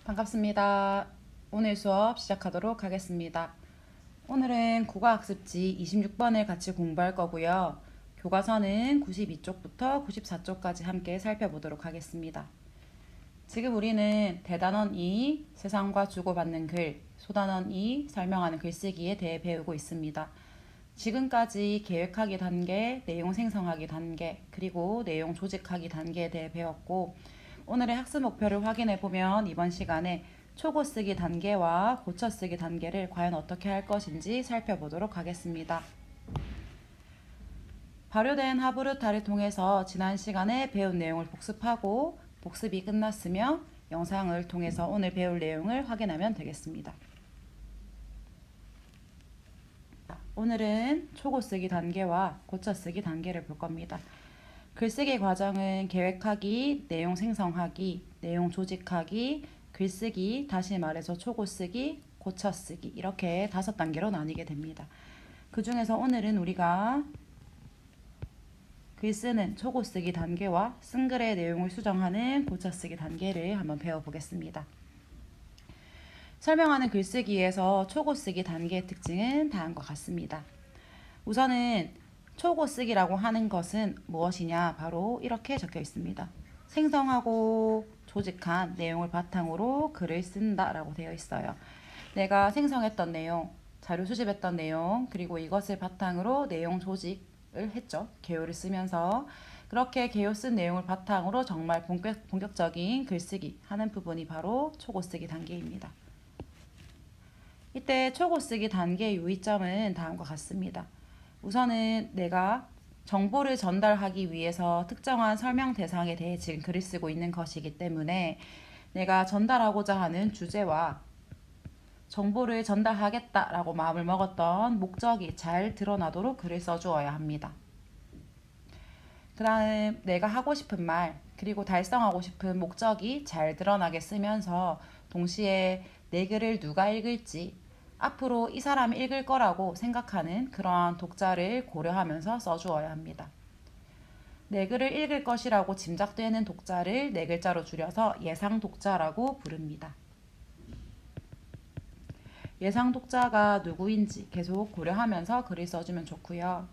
반갑습니다. 오늘 수업 시작하도록 하겠습니다. 오늘은 국어학습지 26번을 같이 공부할 거고요. 교과서는 92쪽부터 94쪽까지 함께 살펴보도록 하겠습니다. 지금 우리는 대단원 2, 세상과 주고받는 글, 소단원 2, 설명하는 글쓰기에 대해 배우고 있습니다. 지금까지 계획하기 단계, 내용 생성하기 단계, 그리고 내용 조직하기 단계에 대해 배웠고, 오늘의 학습 목표를 확인해 보면 이번 시간에 초고 쓰기 단계와 고쳐 쓰기 단계를 과연 어떻게 할 것인지 살펴보도록 하겠습니다. 발효된 하브루타를 통해서 지난 시간에 배운 내용을 복습하고 복습이 끝났으면 영상을 통해서 오늘 배울 내용을 확인하면 되겠습니다. 오늘은 초고 쓰기 단계와 고쳐 쓰기 단계를 볼 겁니다. 글쓰기 과정은 계획하기, 내용 생성하기, 내용 조직하기, 글쓰기, 다시 말해서 초고 쓰기, 고쳐 쓰기 이렇게 5단계로 나뉘게 됩니다. 그 중에서 오늘은 우리가 글 쓰는 초고 쓰기 단계와 쓴 글의 내용을 수정하는 고쳐 쓰기 단계를 한번 배워보겠습니다. 설명하는 글쓰기에서 초고 쓰기 단계의 특징은 다음과 같습니다. 우선은 초고 쓰기라고 하는 것은 무엇이냐? 바로 이렇게 적혀 있습니다. 생성하고 조직한 내용을 바탕으로 글을 쓴다라고 되어 있어요. 내가 생성했던 내용, 자료 수집했던 내용, 그리고 이것을 바탕으로 내용 조직을 했죠. 개요를 쓰면서 그렇게 개요 쓴 내용을 바탕으로 정말 본격적인 글쓰기 하는 부분이 바로 초고 쓰기 단계입니다. 이때 초고 쓰기 단계의 유의점은 다음과 같습니다. 우선은 내가 정보를 전달하기 위해서 특정한 설명 대상에 대해 지금 글을 쓰고 있는 것이기 때문에 내가 전달하고자 하는 주제와 정보를 전달하겠다라고 마음을 먹었던 목적이 잘 드러나도록 글을 써주어야 합니다. 그 다음 내가 하고 싶은 말 그리고 달성하고 싶은 목적이 잘 드러나게 쓰면서 동시에 내 글을 누가 읽을지 앞으로 이 사람이 읽을 거라고 생각하는 그러한 독자를 고려하면서 써주어야 합니다. 내 글을 읽을 것이라고 짐작되는 독자를 4글자로 줄여서 예상 독자라고 부릅니다. 예상 독자가 누구인지 계속 고려하면서 글을 써주면 좋고요.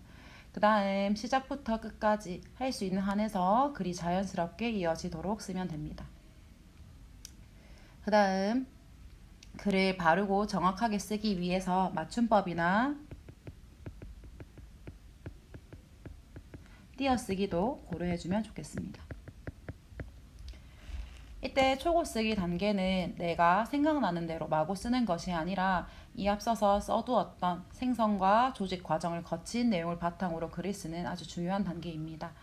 그 다음 시작부터 끝까지 할 수 있는 한에서 글이 자연스럽게 이어지도록 쓰면 됩니다. 그 다음 글을 바르고 정확하게 쓰기 위해서 맞춤법이나 띄어쓰기도 고려해주면 좋겠습니다. 이때 초고 쓰기 단계는 내가 생각나는 대로 마구 쓰는 것이 아니라 이 앞서서 써두었던 생성과 조직 과정을 거친 내용을 바탕으로 글을 쓰는 아주 중요한 단계입니다.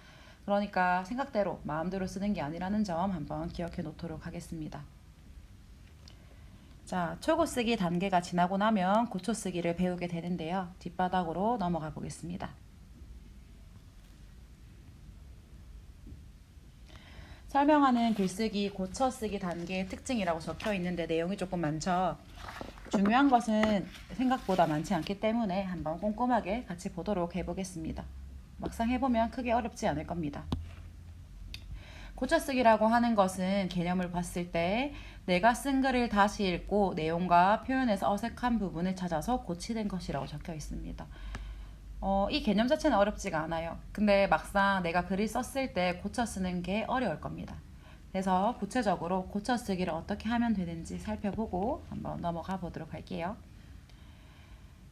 그러니까 생각대로 마음대로 쓰는 게 아니라는 점 한번 기억해 놓도록 하겠습니다. 자, 초고 쓰기 단계가 지나고 나면 고쳐 쓰기를 배우게 되는데요. 뒷바닥으로 넘어가 보겠습니다. 설명하는 글쓰기, 고쳐 쓰기 단계의 특징이라고 적혀 있는데 내용이 조금 많죠. 중요한 것은 생각보다 많지 않기 때문에 한번 꼼꼼하게 같이 보도록 해보겠습니다. 막상 해보면 크게 어렵지 않을 겁니다. 고쳐 쓰기라고 하는 것은 개념을 봤을 때 내가 쓴 글을 다시 읽고 내용과 표현에서 어색한 부분을 찾아서 고치는 것이라고 적혀 있습니다. 이 개념 자체는 어렵지가 않아요. 근데 막상 내가 글을 썼을 때 고쳐 쓰는 게 어려울 겁니다. 그래서 구체적으로 고쳐 쓰기를 어떻게 하면 되는지 살펴보고 한번 넘어가 보도록 할게요.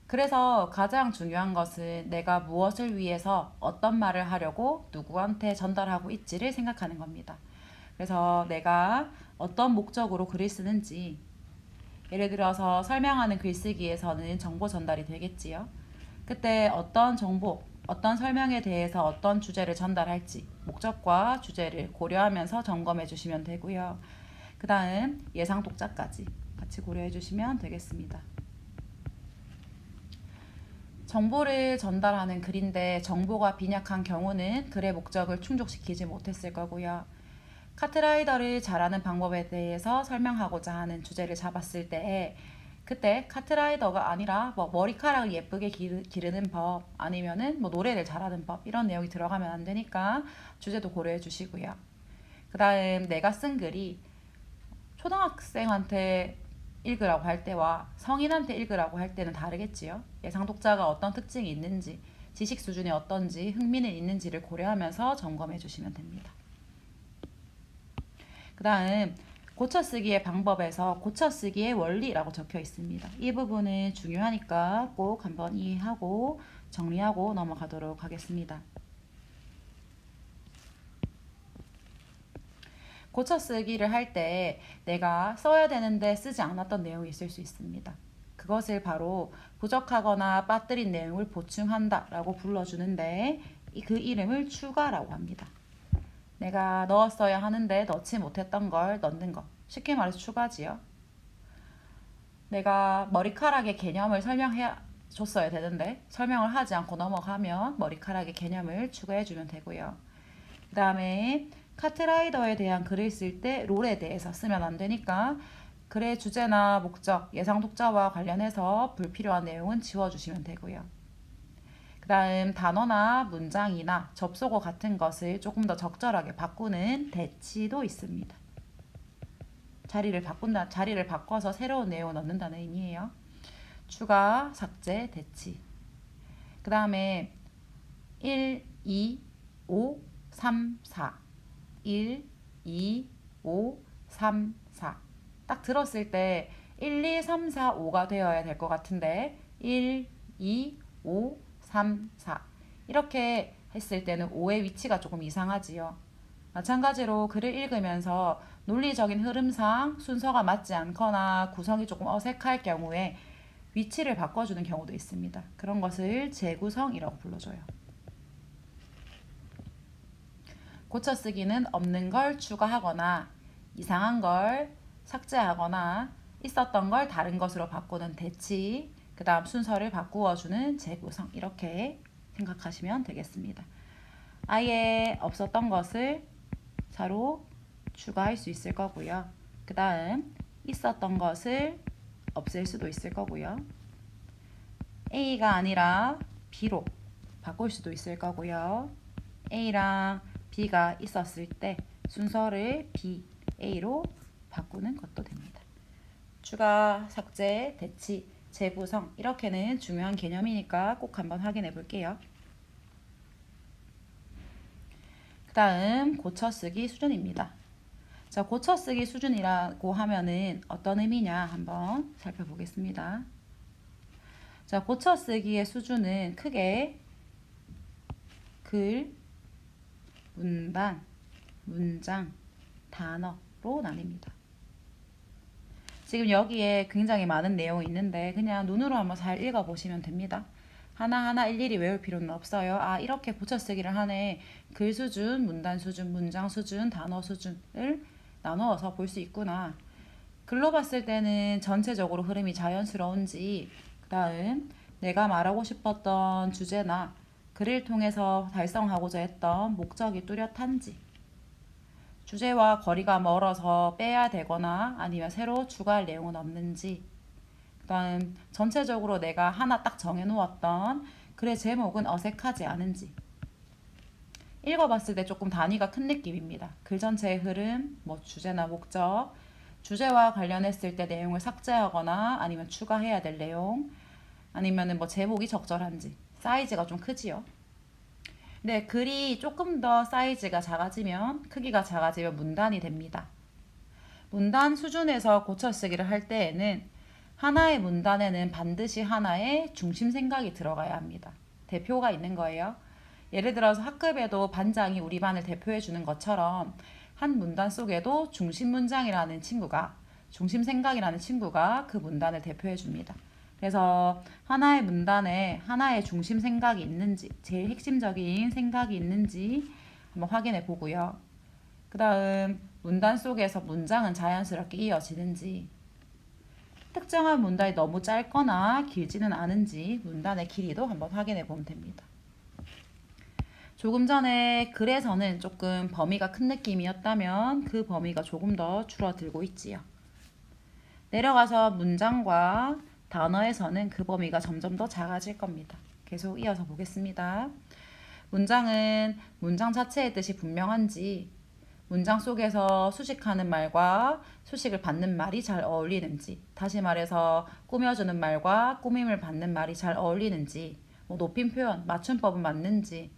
그래서 가장 중요한 것은 내가 무엇을 위해서 어떤 말을 하려고 누구한테 전달하고 있지를 생각하는 겁니다. 그래서 내가 어떤 목적으로 글을 쓰는지, 예를 들어서 설명하는 글쓰기에서는 정보 전달이 되겠지요. 그때 어떤 정보, 어떤 설명에 대해서 어떤 주제를 전달할지 목적과 주제를 고려하면서 점검해 주시면 되고요. 그 다음 예상 독자까지 같이 고려해 주시면 되겠습니다. 정보를 전달하는 글인데 정보가 빈약한 경우는 글의 목적을 충족시키지 못했을 거고요. 카트라이더를 잘하는 방법에 대해서 설명하고자 하는 주제를 잡았을 때 그때 카트라이더가 아니라 머리카락을 예쁘게 기르는 법 아니면은 노래를 잘하는 법 이런 내용이 들어가면 안 되니까 주제도 고려해 주시고요. 그 다음 내가 쓴 글이 초등학생한테 읽으라고 할 때와 성인한테 읽으라고 할 때는 다르겠지요. 예상 독자가 어떤 특징이 있는지, 지식 수준이 어떤지, 흥미는 있는지를 고려하면서 점검해 주시면 됩니다. 그 다음 고쳐쓰기의 방법에서 고쳐쓰기의 원리라고 적혀 있습니다. 이 부분은 중요하니까 꼭 한번 이해하고 정리하고 넘어가도록 하겠습니다. 고쳐쓰기를 할 때 내가 써야 되는데 쓰지 않았던 내용이 있을 수 있습니다. 그것을 바로 부족하거나 빠뜨린 내용을 보충한다 라고 불러주는데 그 이름을 추가라고 합니다. 내가 넣었어야 하는데 넣지 못했던 걸 넣는 것. 쉽게 말해서 추가지요. 내가 머리카락의 개념을 설명해 줬어야 되는데 설명을 하지 않고 넘어가면 머리카락의 개념을 추가해주면 되고요. 그 다음에 카트라이더에 대한 글을 쓸 때 롤에 대해서 쓰면 안 되니까 글의 주제나 목적, 예상 독자와 관련해서 불필요한 내용은 지워주시면 되고요. 그 다음 단어나 문장이나 접속어 같은 것을 조금 더 적절하게 바꾸는 대치도 있습니다. 자리를 바꿔서 새로운 내용을 넣는다는 의미예요. 추가, 삭제, 대치. 그 다음에 1, 2, 5, 3, 4 1, 2, 5, 3, 4 딱 들었을 때 1, 2, 3, 4, 5가 되어야 될 것 같은데 1, 2, 5, 3, 4 이렇게 했을 때는 5의 위치가 조금 이상하지요. 마찬가지로 글을 읽으면서 논리적인 흐름상 순서가 맞지 않거나 구성이 조금 어색할 경우에 위치를 바꿔주는 경우도 있습니다. 그런 것을 재구성이라고 불러줘요. 고쳐쓰기는 없는 걸 추가하거나 이상한 걸 삭제하거나 있었던 걸 다른 것으로 바꾸는 대치, 그 다음 순서를 바꾸어주는 재구성 이렇게 생각하시면 되겠습니다. 아예 없었던 것을 자로 추가할 수 있을 거고요. 그 다음 있었던 것을 없앨 수도 있을 거고요. A가 아니라 B로 바꿀 수도 있을 거고요. A랑 B가 있었을 때 순서를 B, A로 바꾸는 것도 됩니다. 추가, 삭제, 대치, 재구성 이렇게는 중요한 개념이니까 꼭 한번 확인해 볼게요. 그 다음 고쳐쓰기 수준입니다. 자, 고쳐쓰기 수준이라고 하면은 어떤 의미냐 한번 살펴보겠습니다. 자, 고쳐쓰기의 수준은 크게 글, 문단, 문장, 단어로 나뉩니다. 지금 여기에 굉장히 많은 내용이 있는데 그냥 눈으로 한번 잘 읽어보시면 됩니다. 하나하나 일일이 외울 필요는 없어요. 아, 이렇게 고쳐쓰기를 하네. 글 수준, 문단 수준, 문장 수준, 단어 수준을 나누어서 볼 수 있구나. 글로 봤을 때는 전체적으로 흐름이 자연스러운지, 그 다음 내가 말하고 싶었던 주제나 글을 통해서 달성하고자 했던 목적이 뚜렷한지, 주제와 거리가 멀어서 빼야 되거나 아니면 새로 추가할 내용은 없는지, 그 다음 전체적으로 내가 하나 딱 정해놓았던 글의 제목은 어색하지 않은지, 읽어봤을 때 조금 단위가 큰 느낌입니다. 글 전체의 흐름, 뭐 주제나 목적, 주제와 관련했을 때 내용을 삭제하거나 아니면 추가해야 될 내용, 아니면은 뭐 제목이 적절한지, 사이즈가 좀 크지요. 근데 글이 조금 더 사이즈가 작아지면, 크기가 작아지면 문단이 됩니다. 문단 수준에서 고쳐쓰기를 할 때에는 하나의 문단에는 반드시 하나의 중심 생각이 들어가야 합니다. 대표가 있는 거예요. 예를 들어서 학급에도 반장이 우리 반을 대표해 주는 것처럼 한 문단 속에도 중심 문장이라는 친구가, 중심 생각이라는 친구가 그 문단을 대표해 줍니다. 그래서 하나의 문단에 하나의 중심 생각이 있는지, 제일 핵심적인 생각이 있는지 한번 확인해 보고요. 그 다음 문단 속에서 문장은 자연스럽게 이어지는지, 특정한 문단이 너무 짧거나 길지는 않은지 문단의 길이도 한번 확인해 보면 됩니다. 조금 전에 글에서는 조금 범위가 큰 느낌이었다면 그 범위가 조금 더 줄어들고 있지요. 내려가서 문장과 단어에서는 그 범위가 점점 더 작아질 겁니다. 계속 이어서 보겠습니다. 문장은 문장 자체의 뜻이 분명한지, 문장 속에서 수식하는 말과 수식을 받는 말이 잘 어울리는지, 다시 말해서 꾸며주는 말과 꾸밈을 받는 말이 잘 어울리는지, 높임 표현, 맞춤법은 맞는지,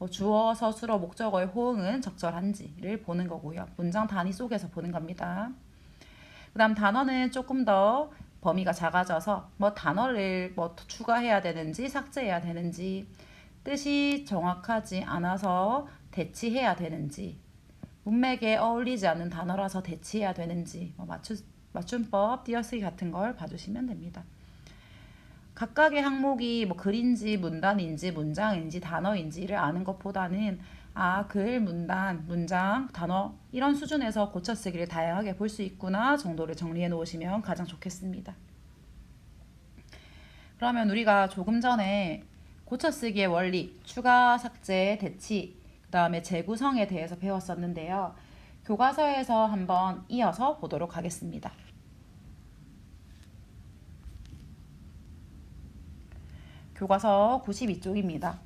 주어, 서술어, 목적어의 호응은 적절한지를 보는 거고요. 문장 단위 속에서 보는 겁니다. 그 다음 단어는 조금 더 범위가 작아져서 단어를 추가해야 되는지 삭제해야 되는지, 뜻이 정확하지 않아서 대치해야 되는지, 문맥에 어울리지 않는 단어라서 대치해야 되는지, 맞춤법, 띄어쓰기 같은 걸 봐주시면 됩니다. 각각의 항목이 글인지 문단인지 문장인지 단어인지를 아는 것보다는 글, 문단, 문장, 단어 이런 수준에서 고쳐쓰기를 다양하게 볼 수 있구나 정도를 정리해 놓으시면 가장 좋겠습니다. 그러면 우리가 조금 전에 고쳐쓰기의 원리, 추가, 삭제, 대치, 그 다음에 재구성에 대해서 배웠었는데요. 교과서에서 한번 이어서 보도록 하겠습니다. 교과서 92쪽입니다.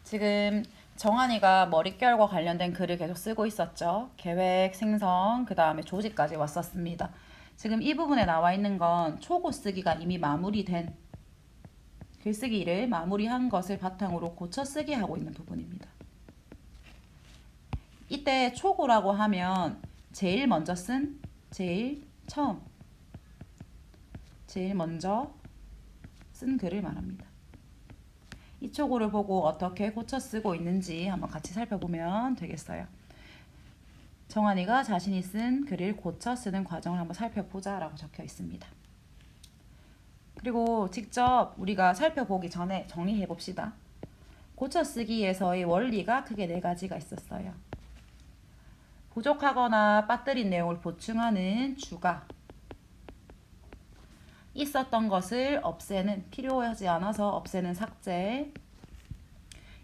지금 정한이가 머릿결과 관련된 글을 계속 쓰고 있었죠. 계획, 생성, 그 다음에 조직까지 왔었습니다. 지금 이 부분에 나와 있는 건 초고 쓰기가 이미 마무리된 글쓰기를 마무리한 것을 바탕으로 고쳐 쓰기 하고 있는 부분입니다. 이때 초고라고 하면 제일 먼저 쓴, 제일 처음, 제일 먼저 쓴 글을 말합니다. 이 초고를 보고 어떻게 고쳐 쓰고 있는지 한번 같이 살펴보면 되겠어요. 정한이가 자신이 쓴 글을 고쳐 쓰는 과정을 한번 살펴보자 라고 적혀 있습니다. 그리고 직접 우리가 살펴보기 전에 정리해 봅시다. 고쳐 쓰기에서의 원리가 크게 4가지가 있었어요. 부족하거나 빠뜨린 내용을 보충하는 추가, 있었던 것을 없애는, 필요하지 않아서 없애는 삭제,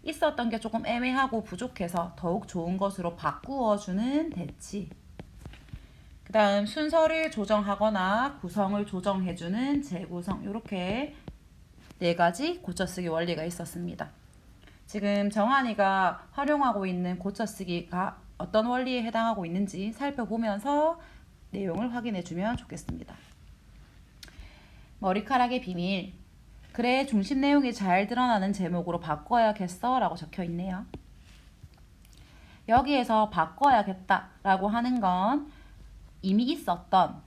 있었던 게 조금 애매하고 부족해서 더욱 좋은 것으로 바꾸어주는 대치, 그 다음 순서를 조정하거나 구성을 조정해주는 재구성, 이렇게 4가지 고쳐쓰기 원리가 있었습니다. 지금 정한이가 활용하고 있는 고쳐쓰기가 어떤 원리에 해당하고 있는지 살펴보면서 내용을 확인해주면 좋겠습니다. 머리카락의 비밀, 글의 중심 내용이 잘 드러나는 제목으로 바꿔야겠어 라고 적혀 있네요. 여기에서 바꿔야겠다 라고 하는 건 이미 있었던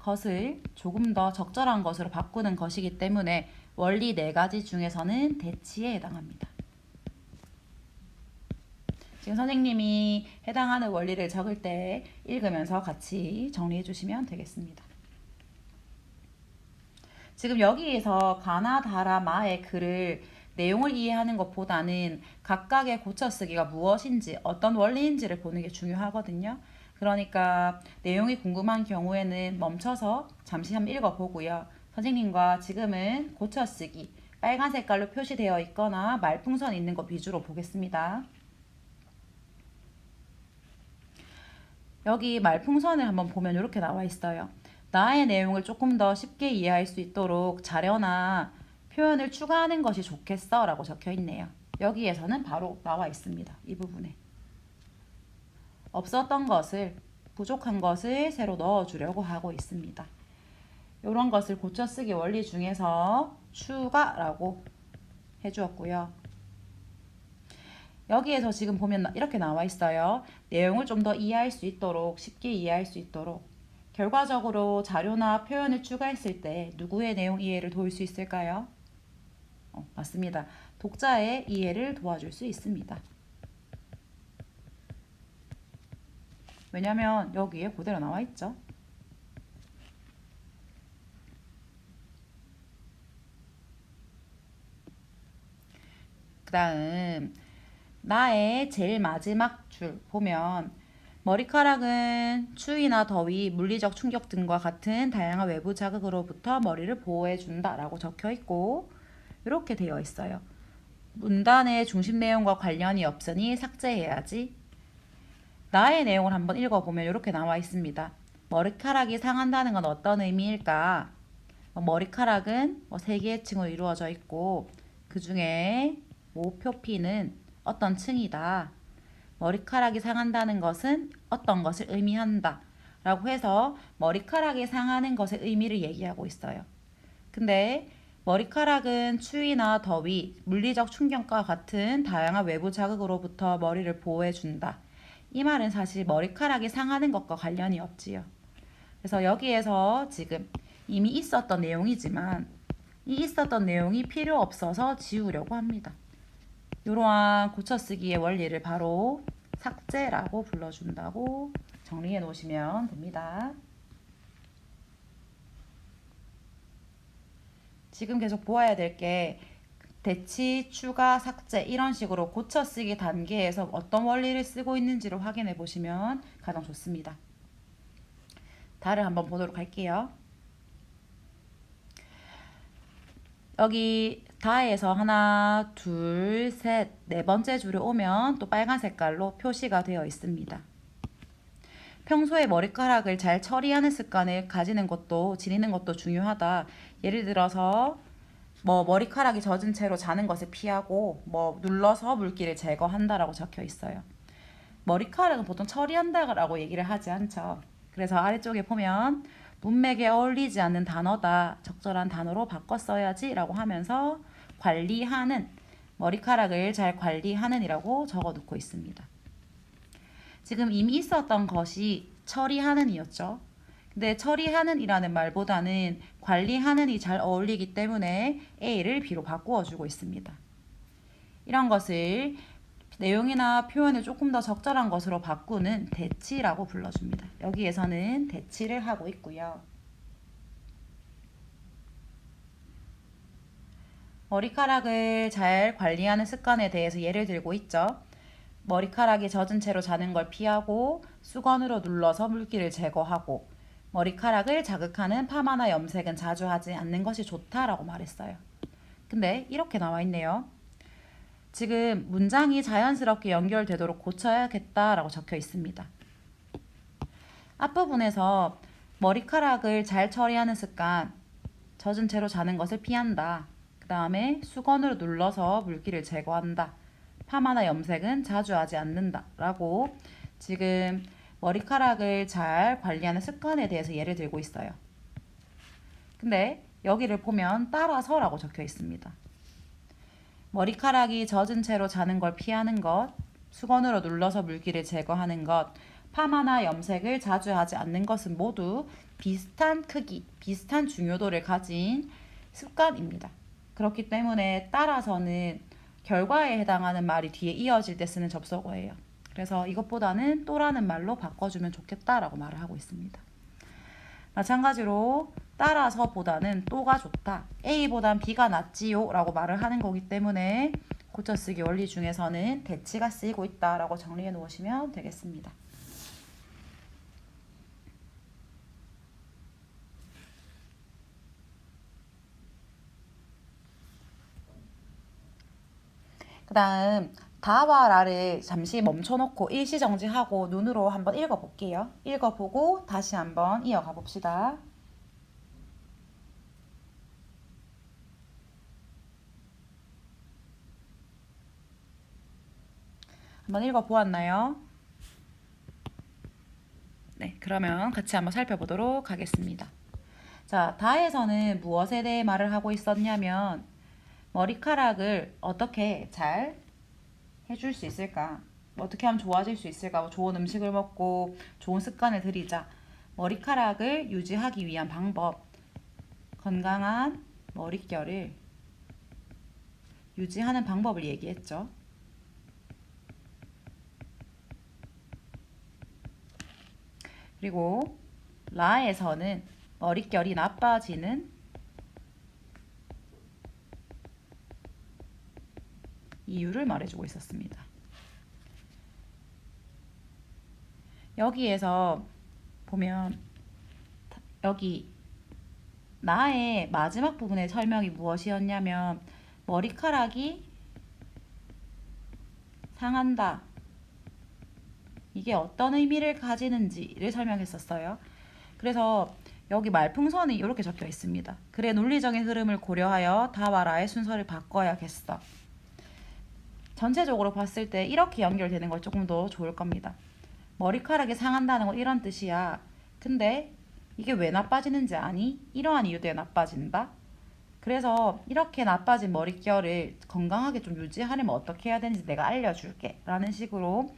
것을 조금 더 적절한 것으로 바꾸는 것이기 때문에 원리 4가지 중에서는 대치에 해당합니다. 지금 선생님이 해당하는 원리를 적을 때 읽으면서 같이 정리해 주시면 되겠습니다. 지금 여기에서 가나, 다라, 마의 글을 내용을 이해하는 것보다는 각각의 고쳐쓰기가 무엇인지 어떤 원리인지를 보는 게 중요하거든요. 그러니까 내용이 궁금한 경우에는 멈춰서 잠시 한번 읽어보고요. 선생님과 지금은 고쳐쓰기, 빨간 색깔로 표시되어 있거나 말풍선 있는 것 위주로 보겠습니다. 여기 말풍선을 한번 보면 이렇게 나와 있어요. 나의 내용을 조금 더 쉽게 이해할 수 있도록 자료나 표현을 추가하는 것이 좋겠어 라고 적혀 있네요. 여기에서는 바로 나와 있습니다. 이 부분에. 없었던 것을, 부족한 것을 새로 넣어주려고 하고 있습니다. 이런 것을 고쳐쓰기 원리 중에서 추가라고 해주었고요. 여기에서 지금 보면 이렇게 나와 있어요. 내용을 좀 더 이해할 수 있도록, 쉽게 이해할 수 있도록. 결과적으로 자료나 표현을 추가했을 때 누구의 내용 이해를 도울 수 있을까요? 맞습니다. 독자의 이해를 도와줄 수 있습니다. 왜냐하면 여기에 그대로 나와 있죠. 그 다음 나의 제일 마지막 줄 보면 머리카락은 추위나 더위, 물리적 충격 등과 같은 다양한 외부 자극으로부터 머리를 보호해준다 라고 적혀 있고 이렇게 되어 있어요. 문단의 중심 내용과 관련이 없으니 삭제해야지. 나의 내용을 한번 읽어보면 이렇게 나와 있습니다. 머리카락이 상한다는 건 어떤 의미일까? 머리카락은 3개의 층으로 이루어져 있고 그 중에 모표피는 어떤 층이다. 머리카락이 상한다는 것은 어떤 것을 의미한다 라고 해서 머리카락이 상하는 것의 의미를 얘기하고 있어요. 근데 머리카락은 추위나 더위, 물리적 충격과 같은 다양한 외부 자극으로부터 머리를 보호해준다. 이 말은 사실 머리카락이 상하는 것과 관련이 없지요. 그래서 여기에서 지금 이미 있었던 내용이지만 이 있었던 내용이 필요 없어서 지우려고 합니다. 이러한 고쳐쓰기의 원리를 바로 삭제라고 불러준다고 정리해 놓으시면 됩니다. 지금 계속 보아야 될 게 대치, 추가, 삭제 이런 식으로 고쳐쓰기 단계에서 어떤 원리를 쓰고 있는지를 확인해 보시면 가장 좋습니다. 다를 한번 보도록 할게요. 여기 다에서 하나, 둘, 셋, 네 번째 줄에 오면 또 빨간 색깔로 표시가 되어 있습니다. 평소에 머리카락을 잘 처리하는 습관을 가지는 것도 지니는 것도 중요하다. 예를 들어서 머리카락이 젖은 채로 자는 것을 피하고 눌러서 물기를 제거한다라고 적혀 있어요. 머리카락은 보통 처리한다라고 얘기를 하지 않죠. 그래서 아래쪽에 보면 문맥에 어울리지 않는 단어다. 적절한 단어로 바꿔 써야지 라고 하면서 관리하는, 머리카락을 잘 관리하는 이라고 적어 놓고 있습니다. 지금 이미 있었던 것이 처리하는 이었죠. 근데 처리하는 이라는 말보다는 관리하는 이 잘 어울리기 때문에 A를 B로 바꾸어 주고 있습니다. 이런 것을 내용이나 표현을 조금 더 적절한 것으로 바꾸는 대치라고 불러줍니다. 여기에서는 대치를 하고 있고요. 머리카락을 잘 관리하는 습관에 대해서 예를 들고 있죠. 머리카락이 젖은 채로 자는 걸 피하고 수건으로 눌러서 물기를 제거하고 머리카락을 자극하는 파마나 염색은 자주 하지 않는 것이 좋다라고 말했어요. 근데 이렇게 나와 있네요. 지금 문장이 자연스럽게 연결되도록 고쳐야겠다라고 적혀 있습니다. 앞부분에서 머리카락을 잘 처리하는 습관, 젖은 채로 자는 것을 피한다. 그 다음에 수건으로 눌러서 물기를 제거한다. 파마나 염색은 자주 하지 않는다. 라고 지금 머리카락을 잘 관리하는 습관에 대해서 예를 들고 있어요. 근데 여기를 보면 따라서라고 적혀 있습니다. 머리카락이 젖은 채로 자는 걸 피하는 것, 수건으로 눌러서 물기를 제거하는 것, 파마나 염색을 자주 하지 않는 것은 모두 비슷한 크기, 비슷한 중요도를 가진 습관입니다. 그렇기 때문에 따라서는 결과에 해당하는 말이 뒤에 이어질 때 쓰는 접속어예요. 그래서 이것보다는 또라는 말로 바꿔주면 좋겠다라고 말을 하고 있습니다. 마찬가지로 따라서보다는 또가 좋다. A보단 B가 낫지요 라고 말을 하는 거기 때문에 고쳐쓰기 원리 중에서는 대치가 쓰이고 있다라고 정리해 놓으시면 되겠습니다. 그 다음 다와 라를 잠시 멈춰놓고 일시정지하고 눈으로 한번 읽어볼게요. 읽어보고 다시 한번 이어가 봅시다. 한번 읽어보았나요? 네, 그러면 같이 한번 살펴보도록 하겠습니다. 자, 다에서는 무엇에 대해 말을 하고 있었냐면 머리카락을 어떻게 잘 해줄 수 있을까? 어떻게 하면 좋아질 수 있을까? 좋은 음식을 먹고 좋은 습관을 들이자. 머리카락을 유지하기 위한 방법. 건강한 머릿결을 유지하는 방법을 얘기했죠. 그리고 라에서는 머릿결이 나빠지는 이유를 말해주고 있었습니다. 여기에서 보면 여기 나의 마지막 부분의 설명이 무엇이었냐면 머리카락이 상한다. 이게 어떤 의미를 가지는지를 설명했었어요. 그래서 여기 말풍선이 이렇게 적혀 있습니다. 글의 논리적인 흐름을 고려하여 다와 라의 순서를 바꿔야겠어. 전체적으로 봤을 때 이렇게 연결되는 걸 조금 더 좋을 겁니다. 머리카락이 상한다는 건 이런 뜻이야. 근데 이게 왜 나빠지는지 아니? 이러한 이유 때문에 나빠진다. 그래서 이렇게 나빠진 머릿결을 건강하게 좀 유지하려면 어떻게 해야 되는지 내가 알려줄게 라는 식으로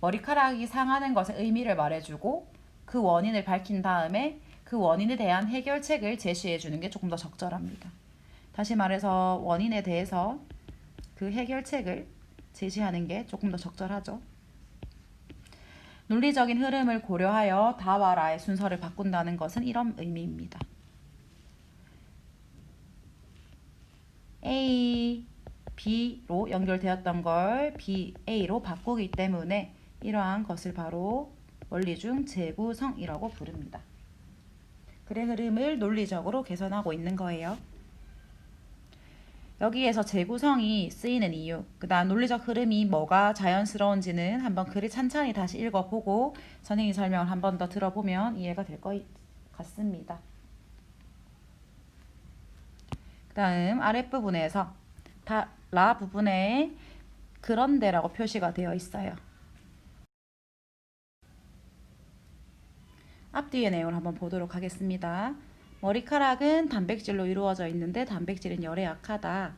머리카락이 상하는 것의 의미를 말해주고 그 원인을 밝힌 다음에 그 원인에 대한 해결책을 제시해 주는 게 조금 더 적절합니다. 다시 말해서 원인에 대해서 그 해결책을 제시하는 게 조금 더 적절하죠. 논리적인 흐름을 고려하여 다와 라의 순서를 바꾼다는 것은 이런 의미입니다. A, B로 연결되었던 걸 B, A로 바꾸기 때문에 이러한 것을 바로 원리 중 재구성이라고 부릅니다. 글의 흐름을 논리적으로 개선하고 있는 거예요. 여기에서 재구성이 쓰이는 이유, 그 다음 논리적 흐름이 뭐가 자연스러운지는 한번 글을 찬찬히 다시 읽어보고 선생님 설명을 한 번 더 들어보면 이해가 될 것 같습니다. 그 다음 아랫부분에서 라 부분에 그런데라고 표시가 되어 있어요. 앞뒤의 내용을 한번 보도록 하겠습니다. 머리카락은 단백질로 이루어져 있는데 단백질은 열에 약하다.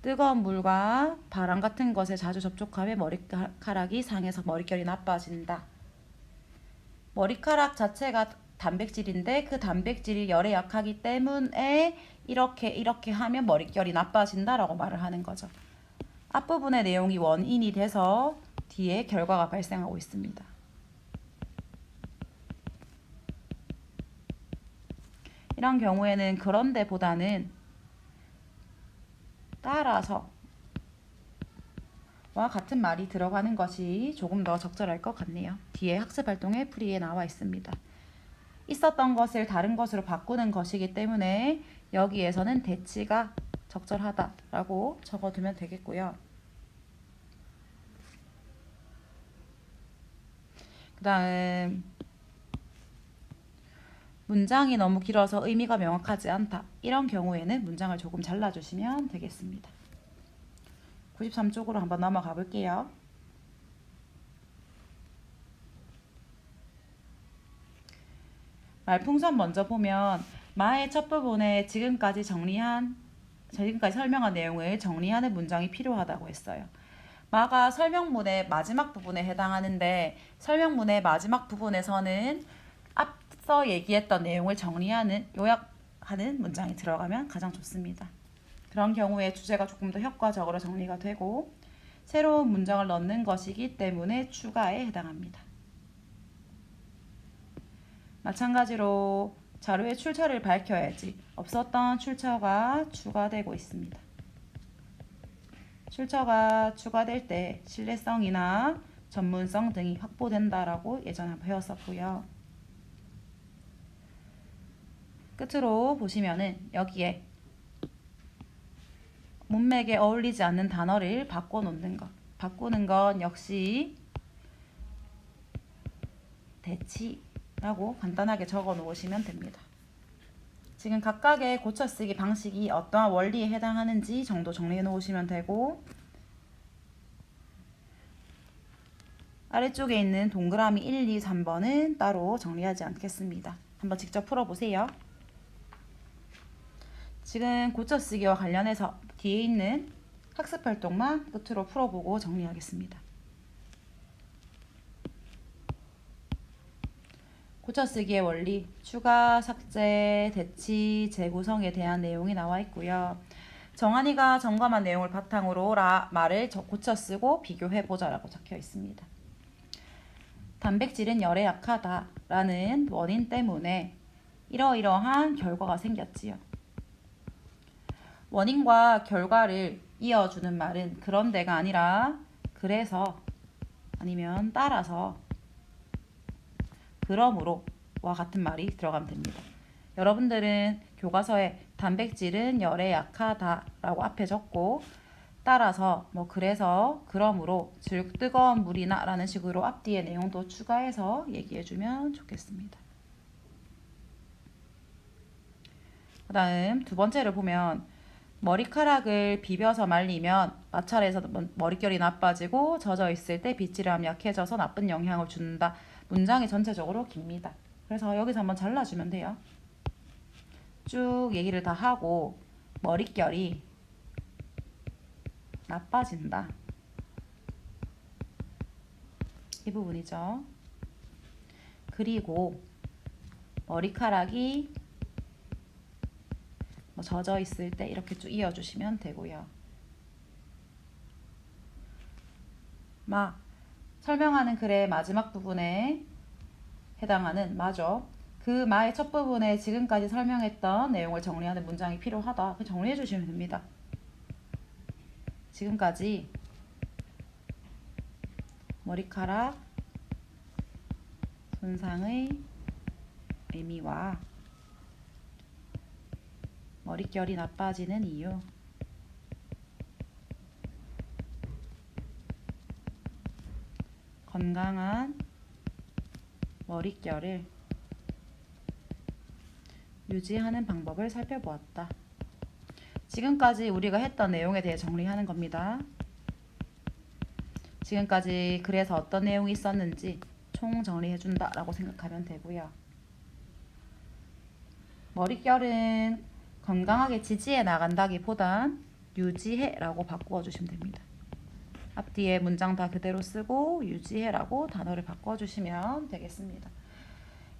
뜨거운 물과 바람 같은 것에 자주 접촉하면 머리카락이 상해서 머릿결이 나빠진다. 머리카락 자체가 단백질인데 그 단백질이 열에 약하기 때문에 이렇게 하면 머릿결이 나빠진다라고 말을 하는 거죠. 앞부분의 내용이 원인이 돼서 뒤에 결과가 발생하고 있습니다. 이런 경우에는 그런데보다는 따라서 와 같은 말이 들어가는 것이 조금 더 적절할 것 같네요. 뒤에 학습활동의 풀이에 나와 있습니다. 있었던 것을 다른 것으로 바꾸는 것이기 때문에 여기에서는 대치가 적절하다라고 적어두면 되겠고요. 그 다음 문장이 너무 길어서 의미가 명확하지 않다. 이런 경우에는 문장을 조금 잘라주시면 되겠습니다. 93쪽으로 한번 넘어가 볼게요. 말풍선 먼저 보면 마의 첫 부분에 지금까지 설명한 내용을 정리하는 문장이 필요하다고 했어요. 마가 설명문의 마지막 부분에 해당하는데 설명문의 마지막 부분에서는 앞서 얘기했던 내용을 정리하는 요약하는 문장이 들어가면 가장 좋습니다. 그런 경우에 주제가 조금 더 효과적으로 정리가 되고 새로운 문장을 넣는 것이기 때문에 추가에 해당합니다. 마찬가지로 자료의 출처를 밝혀야지 없었던 출처가 추가되고 있습니다. 출처가 추가될 때 신뢰성이나 전문성 등이 확보된다라고 예전에 배웠었고요. 끝으로 보시면은 여기에 문맥에 어울리지 않는 단어를 바꿔놓는 것. 바꾸는 건 역시 대치라고 간단하게 적어 놓으시면 됩니다. 지금 각각의 고쳐쓰기 방식이 어떠한 원리에 해당하는지 정도 정리해 놓으시면 되고 아래쪽에 있는 동그라미 1, 2, 3번은 따로 정리하지 않겠습니다. 한번 직접 풀어보세요. 지금 고쳐쓰기와 관련해서 뒤에 있는 학습활동만 끝으로 풀어보고 정리하겠습니다. 고쳐쓰기의 원리, 추가, 삭제, 대치, 재구성에 대한 내용이 나와 있고요. 정한이가 점검한 내용을 바탕으로 말을 고쳐쓰고 비교해보자라고 적혀 있습니다. 단백질은 열에 약하다라는 원인 때문에 이러이러한 결과가 생겼지요. 원인과 결과를 이어주는 말은 그런데가 아니라 그래서 아니면 따라서 그러므로 와 같은 말이 들어가면 됩니다. 여러분들은 교과서에 단백질은 열에 약하다라고 앞에 적고 따라서 그래서 그러므로 즉 뜨거운 물이나 라는 식으로 앞뒤의 내용도 추가해서 얘기해주면 좋겠습니다. 그 다음 두 번째를 보면 머리카락을 비벼서 말리면 마찰해서 머릿결이 나빠지고 젖어 있을 때 빗질함이 약해져서 나쁜 영향을 준다. 문장이 전체적으로 깁니다. 그래서 여기서 한번 잘라주면 돼요. 쭉 얘기를 다 하고 머릿결이 나빠진다. 이 부분이죠. 그리고 머리카락이 젖어 있을 때 이렇게 쭉 이어주시면 되고요. 설명하는 글의 마지막 부분에 해당하는 마죠. 그 마의 첫 부분에 지금까지 설명했던 내용을 정리하는 문장이 필요하다. 정리해 주시면 됩니다. 지금까지 머리카락 손상의 의미와 머릿결이 나빠지는 이유, 건강한 머릿결을 유지하는 방법을 살펴보았다. 지금까지 우리가 했던 내용에 대해 정리하는 겁니다. 지금까지 글에서 어떤 내용이 있었는지 총 정리해준다 라고 생각하면 되고요. 머릿결은 건강하게 지지해 나간다기보단 유지해 라고 바꾸어주시면 됩니다. 앞뒤에 문장 다 그대로 쓰고 유지해 라고 단어를 바꿔주시면 되겠습니다.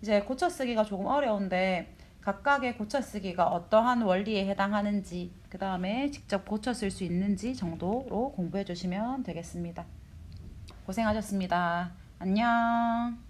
이제 고쳐쓰기가 조금 어려운데 각각의 고쳐쓰기가 어떠한 원리에 해당하는지 그 다음에 직접 고쳐 쓸 수 있는지 정도로 공부해 주시면 되겠습니다. 고생하셨습니다. 안녕.